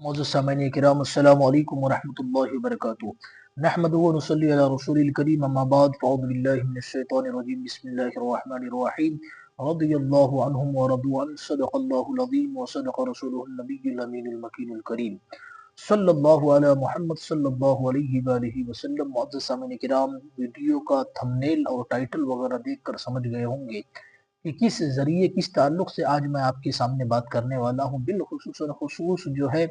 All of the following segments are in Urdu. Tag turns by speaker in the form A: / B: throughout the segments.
A: معزز سامعین کرام السلام علیکم ورحمۃ اللہ وبرکاتہ نحمد و نصلی علی رسول الکریم اما بعد فاعوذ باللہ من الشیطان الرجیم بسم اللہ الرحمن الرحیم رضی اللہ عنہم ورضوا عنہ صدق اللہ العظیم وصدق رسولہ النبی الامین المکین الکریم صلی اللہ علی محمد صلی اللہ علیہ وآلہ وسلم۔ معزز سامعین کرام، ویڈیو کا تھمبنیل اور ٹائٹل وغیرہ دیکھ کر سمجھ گئے ہوں گے کہ کس ذریعے کس تعلق سے آج میں آپ کے سامنے بات کرنے والا ہوں۔ بالخصوص جو ہے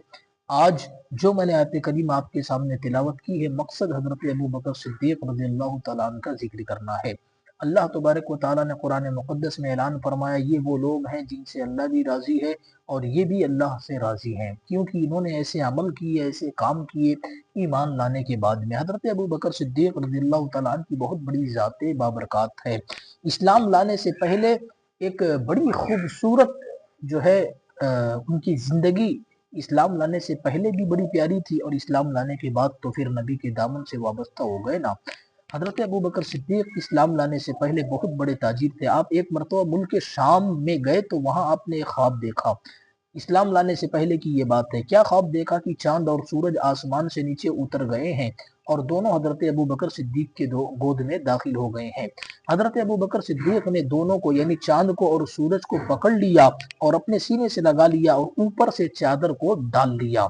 A: آج جو میں نے آیت کریم آپ کے سامنے تلاوت کی ہے، مقصد حضرت ابو بکر صدیق رضی اللہ تعالیٰ عنہ کا ذکر کرنا ہے۔ اللہ تبارک و تعالیٰ نے قرآن مقدس میں اعلان فرمایا، یہ وہ لوگ ہیں جن سے اللہ بھی راضی ہے اور یہ بھی اللہ سے راضی ہیں، کیونکہ انہوں نے ایسے عمل کیے، ایسے کام کیے ایمان لانے کے بعد میں۔ حضرت ابو بکر صدیق رضی اللہ تعالیٰ عنہ کی بہت بڑی ذات بابرکات ہے۔ اسلام لانے سے پہلے ایک بڑی خوبصورت جو ہے ان کی زندگی اسلام لانے سے پہلے بھی بڑی پیاری تھی، اور اسلام لانے کے بعد تو پھر نبی کے دامن سے وابستہ ہو گئے نا۔ حضرت ابو بکر صدیق اسلام لانے سے پہلے بہت بڑے تاجر تھے۔ آپ ایک مرتبہ ملک شام میں گئے تو وہاں آپ نے ایک خواب دیکھا۔ اسلام لانے سے پہلے کی یہ بات ہے۔ کیا خواب دیکھا کہ چاند اور سورج آسمان سے نیچے اتر گئے ہیں اور دونوں حضرت ابو بکر صدیق کے گود میں داخل ہو گئے ہیں۔ حضرت ابو بکر صدیق نے دونوں کو یعنی چاند کو اور سورج کو پکڑ لیا اور اپنے سینے سے لگا لیا اور اوپر سے چادر کو ڈال لیا۔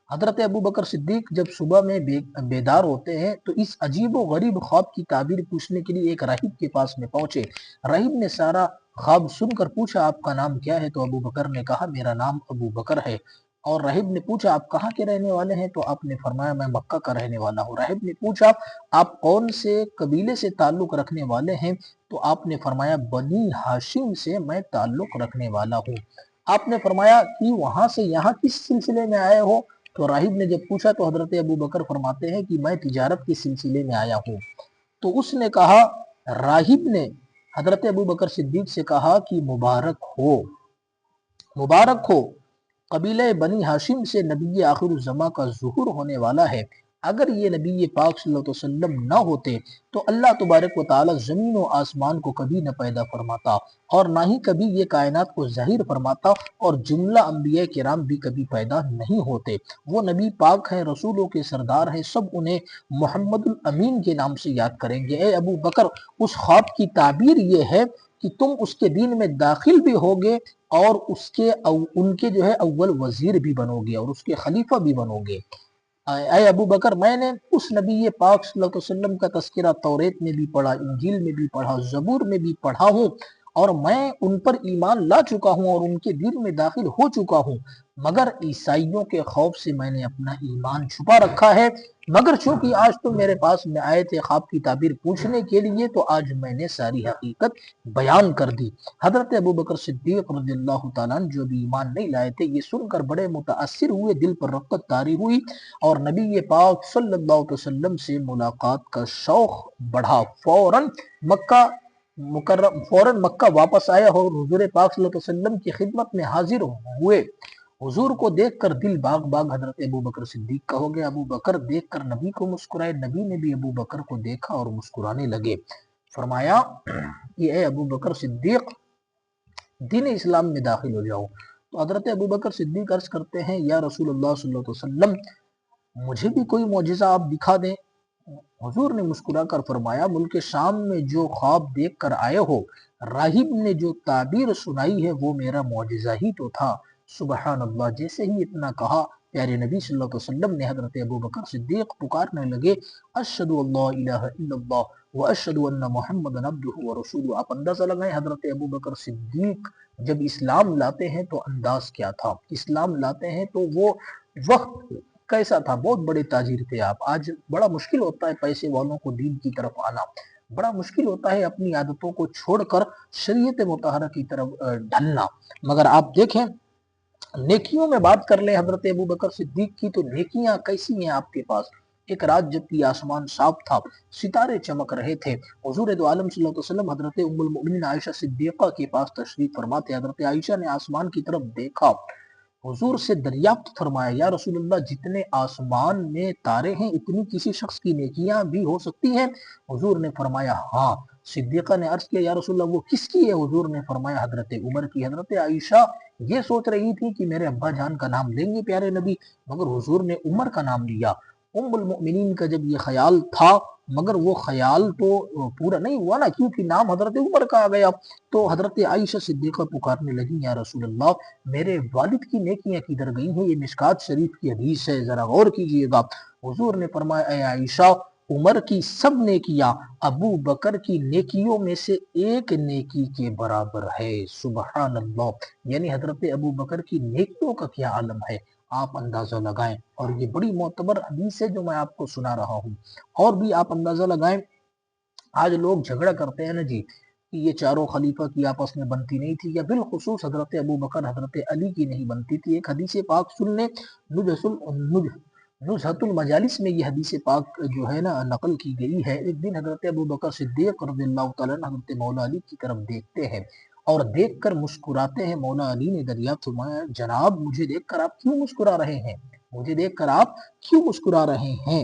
A: حضرت ابو بکر صدیق جب صبح میں بیدار ہوتے ہیں تو اس عجیب و غریب خواب کی تعبیر پوچھنے کے لیے ایک راہب کے پاس میں پہنچے۔ راہب نے سارا خواب سن کر پوچھا، آپ کا نام کیا ہے؟ تو ابو بکر نے کہا، میرا نام ابو بکر ہے۔ اور راہب نے پوچھا، آپ کہاں کے رہنے والے ہیں؟ تو آپ نے فرمایا، میں مکہ کا رہنے والا ہوں۔ راہب نے پوچھا، آپ کون سے قبیلے سے تعلق رکھنے والے ہیں؟ تو آپ نے فرمایا، بنی ہاشم سے میں تعلق رکھنے والا ہوں۔ آپ نے فرمایا کہ وہاں سے یہاں کس سلسلے میں آئے ہو؟ تو راہب نے جب پوچھا تو حضرت ابو بکر فرماتے ہیں کہ میں تجارت کے سلسلے میں آیا ہوں۔ تو اس نے کہا، راہب نے حضرت ابو بکر صدیق سے کہا کہ مبارک ہو، مبارک ہو، قبیلہ بنی ہاشم سے نبی آخر الزماں کا ظہور ہونے والا ہے۔ اگر یہ نبی پاک صلی اللہ علیہ وسلم نہ ہوتے تو اللہ تبارک و تعالی زمین و آسمان کو کبھی نہ پیدا فرماتا اور نہ ہی کبھی یہ کائنات کو ظاہر فرماتا، اور جملہ انبیاء کرام بھی کبھی پیدا نہیں ہوتے۔ وہ نبی پاک ہیں، رسولوں کے سردار ہیں، سب انہیں محمد الامین کے نام سے یاد کریں گے۔ اے ابو بکر، اس خواب کی تعبیر یہ ہے کہ تم اس کے دین میں داخل بھی ہوگے اور ان کے جو ہے اول وزیر بھی بنو گے اور اس کے خلیفہ بھی بنو گے۔ اے ابو بکر، میں نے اس نبی پاک صلی اللہ علیہ وسلم کا تذکرہ توریت میں بھی پڑھا، انجیل میں بھی پڑھا، زبور میں بھی پڑھا ہوں، اور میں ان پر ایمان لا چکا ہوں اور ان کے دین میں داخل ہو چکا ہوں، مگر عیسائیوں کے خوف سے میں نے اپنا ایمان چھپا رکھا ہے۔ مگر چونکہ آج تم میرے پاس میں آئے تھے خواب کی تعبیر پوچھنے کے لیے، تو آج میں نے ساری حقیقت بیان کر دی۔ حضرت ابو بکر صدیق رضی اللہ تعالیٰ عنہ جو بھی ایمان نہیں لائے تھے، یہ سن کر بڑے متاثر ہوئے، دل پر رقت طاری ہوئی اور نبی پاک صلی اللہ علیہ وسلم سے ملاقات کا شوق بڑھا۔ فوراً مکہ واپس آیا اور حضور پاک صلی اللہ علیہ وسلم کی خدمت میں حاضر ہوئے۔ حضور کو دیکھ کر دل باغ باغ حضرت ابو بکر صدیق کا ہو گیا۔ ابو بکر دیکھ کر نبی کو مسکرائے، نبی نے بھی ابو بکر کو دیکھا اور مسکرانے لگے۔ فرمایا کہ اے ابو بکر صدیق، دین اسلام میں داخل ہو جاؤ۔ تو حضرت ابو بکر صدیق عرض کرتے ہیں، یا رسول اللہ صلی اللہ علیہ وسلم، مجھے بھی کوئی معجزہ آپ دکھا دیں۔ حضور نے مسکرا کر فرمایا، ملک شام میں جو خواب دیکھ کر آئے ہو، راہب نے جو تعبیر سنائی ہے، وہ میرا معجزہ ہی تو تھا۔ سبحان اللہ۔ جیسے ہی اتنا کہا، پیارے نبی صلی اللہ علیہ وسلم نے حضرت ابو بکر صدیق پکارنے لگے، اشہد اللہ الہ الا اللہ واشہد ان محمد عبدہ ورسولہ۔ آپ اندازہ لگائیں، حضرت ابو بکر صدیق جب اسلام لاتے ہیں تو انداز کیا تھا، اسلام لاتے ہیں تو وہ وقت کیسا تھا۔ بہت بڑے تاجر تھے آپ۔ آج بڑا مشکل ہوتا ہے پیسے والوں کو دین کی طرف آنا، بڑا مشکل ہوتا ہے اپنی عادتوں کو چھوڑ کر شریعت مطہرہ کی طرف ڈھلنا، مگر آپ دیکھیں، نیکیوں میں بات کر لیں حضرت ابو بکر صدیق کی، تو نیکیاں کیسی ہیں آپ کے پاس۔ ایک رات جب کہ آسمان صاف تھا، ستارے چمک رہے تھے، حضور دو عالم صلی اللہ علیہ وسلم حضرت ام المؤمنین عائشہ صدیقہ کے پاس تشریف فرما تھے۔ حضرت عائشہ نے آسمان کی طرف دیکھا، حضور سے دریافت فرمایا، یا رسول اللہ، جتنے آسمان میں تارے ہیں اتنی کسی شخص کی نیکیاں بھی ہو سکتی ہیں؟ حضور نے فرمایا ہاں۔ صدیقہ نے عرض کیا، یا رسول اللہ، وہ کس کی ہے؟ حضور نے فرمایا حضرت عمر کی۔ حضرت عائشہ یہ سوچ رہی تھی کہ میرے ابا جان کا نام لیں گے پیارے نبی، مگر حضور نے عمر کا نام لیا۔ ام المؤمنین کا جب یہ خیال تھا، مگر وہ خیال تو پورا نہیں ہوا نا، کیونکہ نام حضرت عمر کا آ گیا۔ تو حضرت عائشہ صدیقہ پکارنے لگی، یا رسول اللہ، میرے والد کی نیکیاں کدھر گئی ہیں؟ یہ مشکات شریف کی حدیث ہے، ذرا غور کیجئے گا۔ حضور نے فرمایا، اے عائشہ، عمر کی سب نیکیاں ابو بکر کی نیکیوں میں سے ایک نیکی کے برابر ہے۔ سبحان اللہ، یعنی حضرت ابو بکر کی نیکیوں کا کیا عالم ہے، آپ اندازہ لگائیں۔ اور یہ بڑی معتبر حدیث ہے جو میں آپ کو سنا رہا ہوں۔ اور بھی آپ اندازہ لگائیں، آج لوگ جھگڑا کرتے ہیں نا جی کہ یہ چاروں خلیفہ کی آپس میں بنتی نہیں تھی، یا بالخصوص حضرت ابو بکر حضرت علی کی نہیں بنتی تھی۔ ایک حدیث پاک سن لیں، نزہۃ المجالس میں یہ حدیث پاک جو ہے نا نقل کی گئی ہے۔ ایک دن حضرت ابو بکر صدیق رضی اللہ تعالیٰ عنہ حضرت مولا علی کی طرف دیکھتے ہیں اور دیکھ کر مسکراتے ہیں۔ مولا علی نے دریافت فرمایا، جناب مجھے دیکھ کر آپ کیوں مسکرا رہے ہیں؟ مجھے دیکھ کر آپ کیوں مسکرا رہے ہیں؟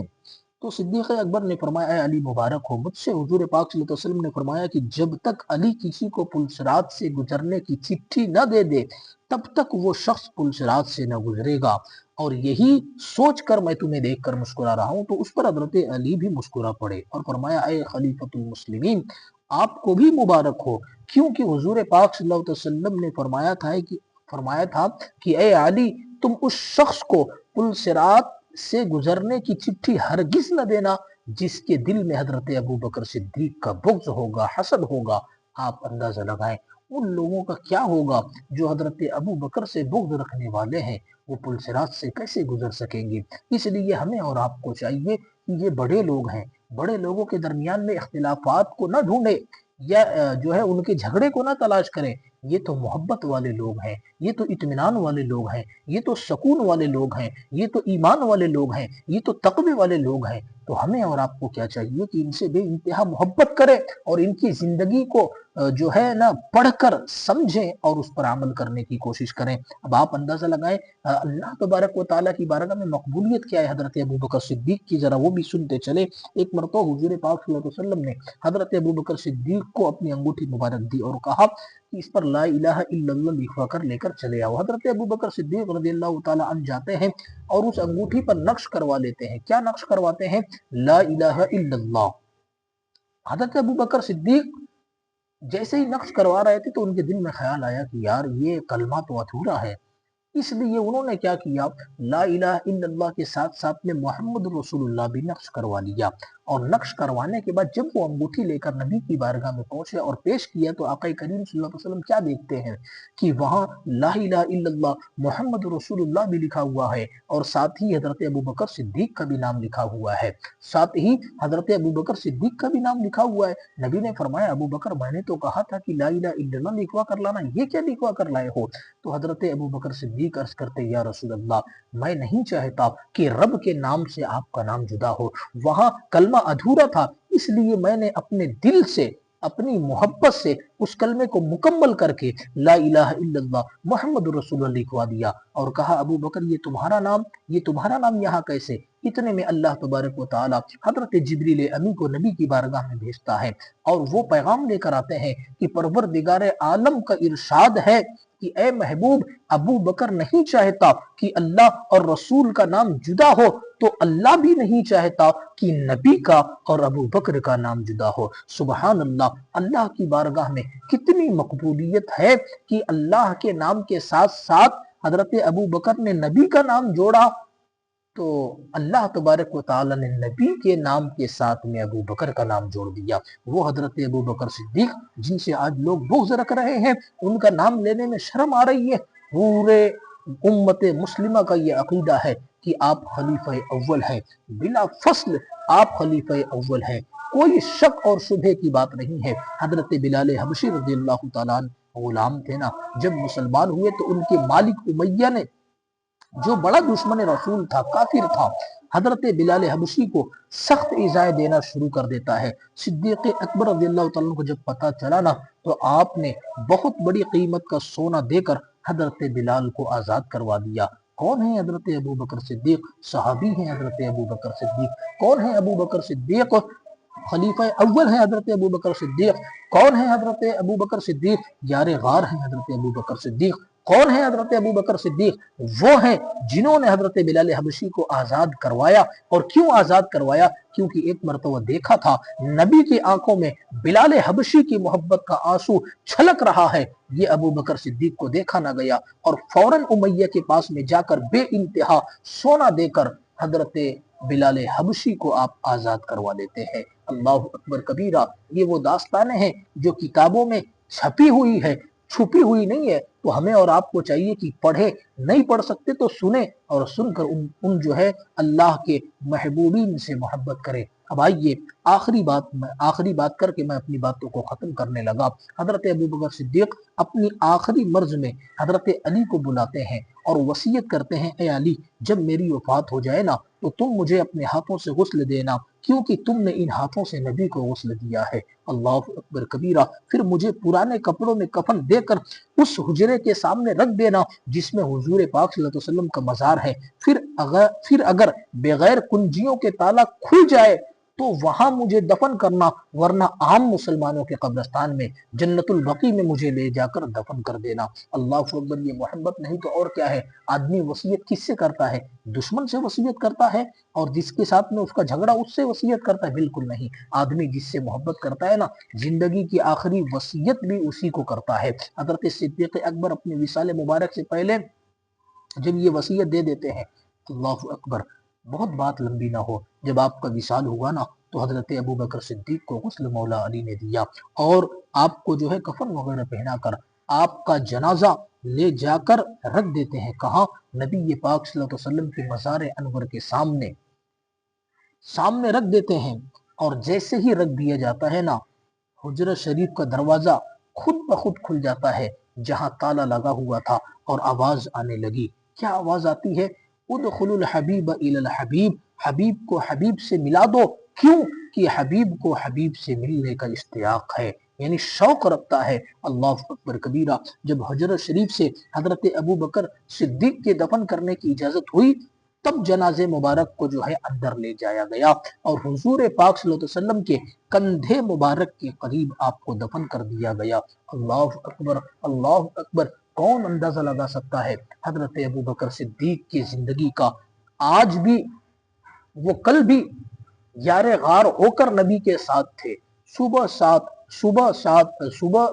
A: تو صدیق اکبر نے فرمایا، اے علی مبارک ہو، مجھ سے حضور پاک صلی اللہ علیہ وسلم نے فرمایا کہ جب تک علی کسی کو پلسرات سے گزرنے کی چٹھی نہ دے دے تب تک وہ شخص پلسرات سے نہ گزرے گا، اور یہی سوچ کر میں تمہیں دیکھ کر مسکرا رہا ہوں۔ تو اس پر حضرت علی بھی مسکرا پڑے اور فرمایا، اے خلیفۃ المسلمین، آپ کو بھی مبارک ہو، کیونکہ حضور پاک صلی اللہ علیہ وسلم نے فرمایا تھا کہ اے علی، تم اس شخص کو پلسرات سے گزرنے کی چٹھی ہرگز نہ دینا جس کے دل میں حضرت ابو بکر صدیق کا بغض ہوگا، حسد ہوگا۔ آپ اندازہ لگائیں ان لوگوں کا کیا ہوگا جو حضرت ابو بکر سے بغض رکھنے والے ہیں، وہ پلسرات سے کیسے گزر سکیں گے؟ اس لیے ہمیں اور آپ کو چاہیے کہ یہ بڑے لوگ ہیں، بڑے لوگوں کے درمیان میں اختلافات کو نہ ڈھونڈے، یا جو ہے ان کے جھگڑے کو نہ تلاش کریں۔ یہ تو محبت والے لوگ ہیں، یہ تو اطمینان والے لوگ ہیں، یہ تو سکون والے لوگ ہیں، یہ تو ایمان والے لوگ ہیں، یہ تو تقوی والے لوگ ہیں۔ تو ہمیں اور آپ کو کیا چاہیے کہ ان سے بے انتہا محبت کریں اور ان کی زندگی کو جو ہے نا پڑھ کر سمجھیں اور اس پر عمل کرنے کی کوشش کریں۔ اب آپ اندازہ لگائیں اللہ تبارک و تعالیٰ کی بارگاہ میں مقبولیت کیا ہے حضرت ابو بکر صدیق کی، ذرا وہ بھی سنتے چلے۔ ایک مرتبہ حضور پاک صلی اللہ علیہ وسلم نے حضرت ابو بکر صدیق کو اپنی انگوٹھی مبارک دی اور کہا کہ اس پر لا الہ الا اللہ لکھوا کر لے کر چلے آؤ۔ حضرت ابو بکر صدیق رضی اللہ تعالیٰ عنہ جاتے ہیں اور اس انگوٹھی پر نقش کروا لیتے ہیں۔ کیا نقش کرواتے ہیں؟ لا الہ الا اللہ۔ حضرت ابو بکر صدیق جیسے ہی نقش کروا رہے تھے تو ان کے دل میں خیال آیا کہ یار یہ کلمہ تو ادھورا ہے، اس لیے انہوں نے کیا کیا، لا الہ الا اللہ کے ساتھ ساتھ میں محمد رسول اللہ بھی نقش کروا لیا۔ اور نقش کروانے کے بعد جب وہ انگوٹھی لے کر نبی کی بارگاہ میں پہنچے اور پیش کیا تو آقا کریم صلی اللہ علیہ وسلم کیا دیکھتے ہیں کہ وہاں لا الہ الا اللہ محمد رسول اللہ بھی لکھا ہوا ہے، اور ساتھ ہی حضرت ابو بکر صدیق کا بھی نام لکھا ہوا ہے، ساتھ ہی حضرت ابو بکر صدیق کا بھی نام لکھا ہوا ہے۔ نبی نے فرمایا، ابو بکر میں نے تو کہا تھا کہ لا الہ الا اللہ لکھوا کر لانا، یہ کیا لکھوا کر لائے ہو؟ تو حضرت ابو بکر صدیق عرض کرتے، یا رسول اللہ، میں نہیں چاہتا کہ رب کے نام سے آپ کا نام جدا ہو، وہاں کلمہ ادھورا تھا، اس لیے میں نے اپنے دل سے اپنی محبت سے اس کلمے کو مکمل کر کے لا الہ الا اللہ محمد رسول اللہ لکھوا دیا۔ اور کہا، ابو بکر یہ تمہارا نام یہاں کیسے؟ اتنے میں اللہ تبارک و تعالی حضرت جبریل امی کو نبی کی بارگاہ میں بھیجتا ہے اور وہ پیغام لے کر آتے ہیں کہ پروردگار عالم کا ارشاد ہے کہ اے محبوب، ابو بکر نہیں چاہتا کہ اللہ اور رسول کا نام جدا ہو، تو اللہ بھی نہیں چاہتا کہ نبی کا اور ابو بکر کا نام جدا ہو۔ سبحان اللہ، اللہ کی بارگاہ میں کتنی مقبولیت ہے کہ اللہ کے نام کے ساتھ ساتھ حضرت ابو بکر نے نبی کا نام جوڑا، تو اللہ تبارک و تعالی نے نبی کے نام کے ساتھ میں ابو بکر کا نام جوڑ دیا۔ وہ حضرت ابو بکر صدیق جن سے آج لوگ بغض رکھ رہے ہیں، ان کا نام لینے میں شرم آ رہی ہے۔ پورے امت مسلمہ کا یہ عقیدہ ہے کہ آپ خلیفہ اول ہیں، بلا فصل آپ خلیفہ اول ہیں، کوئی شک اور شبہ کی بات نہیں ہے۔ حضرت بلال حبشی رضی اللہ تعالیٰ عنہ غلام تھے نا، جب مسلمان ہوئے تو ان کے مالک امیہ نے، جو بڑا دشمن رسول تھا، کافر تھا، حضرت بلال حبشی کو سخت ایذائیں دینا شروع کر دیتا ہے۔ صدیق اکبر رضی اللہ تعالیٰ کو جب پتہ چلا نا تو آپ نے بہت بڑی قیمت کا سونا دے کر حضرت بلال کو آزاد کروا دیا۔ کون ہے حضرت ابو بکر صدیق؟ صحابی ہیں حضرت ابو بکر صدیق۔ کون ہے ابو بکر صدیق؟ خلیفہ اول ہے حضرت ابو بکر صدیق۔ کون ہے حضرت ابو بکر صدیق؟ یار غار ہیں حضرت ابو بکر صدیق۔ کون ہے حضرت ابو بکر صدیق؟ وہ ہیں جنہوں نے حضرت بلال حبشی کو آزاد کروایا. اور کیوں آزاد کروایا؟ کیونکہ ایک مرتبہ دیکھا تھا نبی کی آنکھوں میں بلال حبشی کی محبت کا آنسو چھلک رہا ہے. یہ ابو بکر صدیق کو دیکھا نہ گیا اور فوراً امیہ کے پاس میں جا کر بے انتہا سونا دے کر حضرت بلال حبشی کو آپ آزاد کروا لیتے ہیں. اللہ اکبر کبیرہ. یہ وہ داستانیں ہیں جو کتابوں میں چھپی ہوئی ہے، چھپی ہوئی نہیں ہے. تو ہمیں اور آپ کو چاہیے کہ پڑھے، نہیں پڑھ سکتے تو سنیں اور سن کر ان جو ہے اللہ کے محبوبین سے محبت کریں. اب آئیے آخری بات کر کے میں اپنی باتوں کو ختم کرنے لگا. حضرت ابو بکر صدیق اپنی آخری مرض میں حضرت علی کو بلاتے ہیں اور وصیت کرتے ہیں، اے علی جب میری وفات ہو جائے نا تو تم مجھے اپنے ہاتھوں سے غسل دینا، کیونکہ تم نے ان ہاتھوں سے نبی کو غسل دیا ہے. اللہ اکبر کبیرہ. پھر مجھے پرانے کپڑوں میں کفن دے کر اس حجرے کے سامنے رکھ دینا جس میں حضور پاک صلی اللہ علیہ وسلم کا مزار ہے. پھر اگر بغیر کنجیوں کے تالا کھل جائے تو وہاں مجھے دفن کرنا، ورنہ عام مسلمانوں کے قبرستان میں جنت البقیع میں مجھے لے جا کر دفن کر دینا. اللہ اکبر. یہ محبت نہیں تو اور کیا ہے؟ آدمی وصیت کس سے کرتا ہے؟ دشمن سے وصیت کرتا ہے اور جس کے ساتھ میں اس کا جھگڑا اس سے وصیت کرتا ہے؟ بالکل نہیں. آدمی جس سے محبت کرتا ہے نا زندگی کی آخری وصیت بھی اسی کو کرتا ہے. حضرت صدیق اکبر اپنی وصال مبارک سے پہلے جب یہ وصیت دے دیتے ہیں، اللہ اکبر، بہت بات لمبی نہ ہو، جب آپ کا وصال ہوا نا تو حضرت ابو بکر صدیق کو غسل مولا علی نے دیا اور آپ کو جو ہے کفن وغیرہ پہنا کر آپ کا جنازہ لے جا کر رکھ دیتے ہیں. کہاں؟ نبی پاک صلی اللہ علیہ وسلم کے مزار انور کے سامنے رکھ دیتے ہیں. اور جیسے ہی رکھ دیا جاتا ہے نا حجرہ شریف کا دروازہ خود بخود کھل جاتا ہے جہاں تالا لگا ہوا تھا اور آواز آنے لگی. کیا آواز آتی ہے؟ ادخلوا الحبیب الی الحبیب. حبیب کو حبیب سے ملا دو. کیوں؟ کہ حبیب کو حبیب سے ملنے کا اشتیاق ہے، یعنی شوق رکھتا ہے. اللہ اکبر کبیرہ. جب حجرہ شریف سے حضرت ابو بکر صدیق کے دفن کرنے کی اجازت ہوئی تب جنازے مبارک کو جو ہے اندر لے جایا گیا اور حضور پاک صلی اللہ علیہ وسلم کے کندھے مبارک کے قریب آپ کو دفن کر دیا گیا. اللہ اکبر. اللہ اکبر. کون اندازہ لگا سکتا ہے حضرت ابو بکر صدیق کی زندگی کا؟ آج بھی وہ کل بھی یار غار ہو کر نبی کے ساتھ تھے. صبح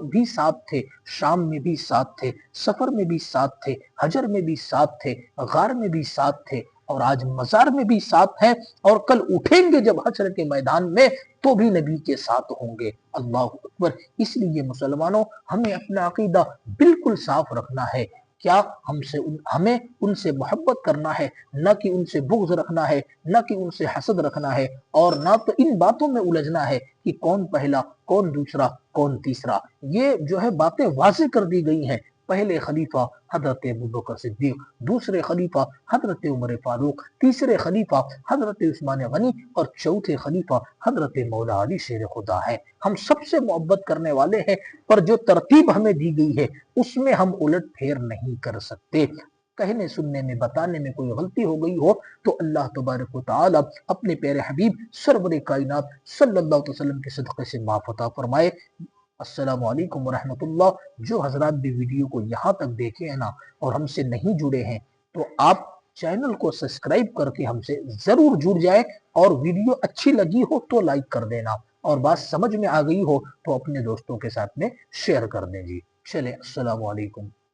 A: بھی ساتھ تھے، شام میں بھی ساتھ تھے، سفر میں بھی ساتھ تھے، حجر میں بھی ساتھ تھے، غار میں بھی ساتھ تھے اور آج مزار میں بھی ساتھ ہیں اور کل اٹھیں گے جب حشر کے میدان میں تو بھی نبی کے ساتھ ہوں گے. اللہ اکبر. اس لیے مسلمانوں ہمیں اپنا عقیدہ بالکل صاف رکھنا ہے. کیا ہمیں ان سے محبت کرنا ہے، نہ کہ ان سے بغض رکھنا ہے، نہ کہ ان سے حسد رکھنا ہے اور نہ تو ان باتوں میں الجھنا ہے کہ کون پہلا، کون دوسرا، کون تیسرا. یہ جو ہے باتیں واضح کر دی گئی ہیں. پہلے خلیفہ حضرت ابو بکر صدیق، دوسرے خلیفہ حضرت عمر فاروق، تیسرے خلیفہ حضرت عثمان غنی اور چوتھے خلیفہ حضرت مولا علی شیر خدا ہے. ہم سب سے محبت کرنے والے ہیں پر جو ترتیب ہمیں دی گئی ہے اس میں ہم الٹ پھیر نہیں کر سکتے. کہنے سننے میں بتانے میں کوئی غلطی ہو گئی ہو تو اللہ تبارک و تعالی اپنے پیارے حبیب سرور کائنات صلی اللہ علیہ وسلم کے صدقے سے معاف عطا فرمائے. السلام علیکم ورحمۃ اللہ. جو حضرات بھی ویڈیو کو یہاں تک دیکھے ہیں نا اور ہم سے نہیں جڑے ہیں تو آپ چینل کو سبسکرائب کر کے ہم سے ضرور جڑ جائے اور ویڈیو اچھی لگی ہو تو لائک کر دینا اور بات سمجھ میں آ گئی ہو تو اپنے دوستوں کے ساتھ میں شیئر کر دیں. جی چلے، السلام علیکم.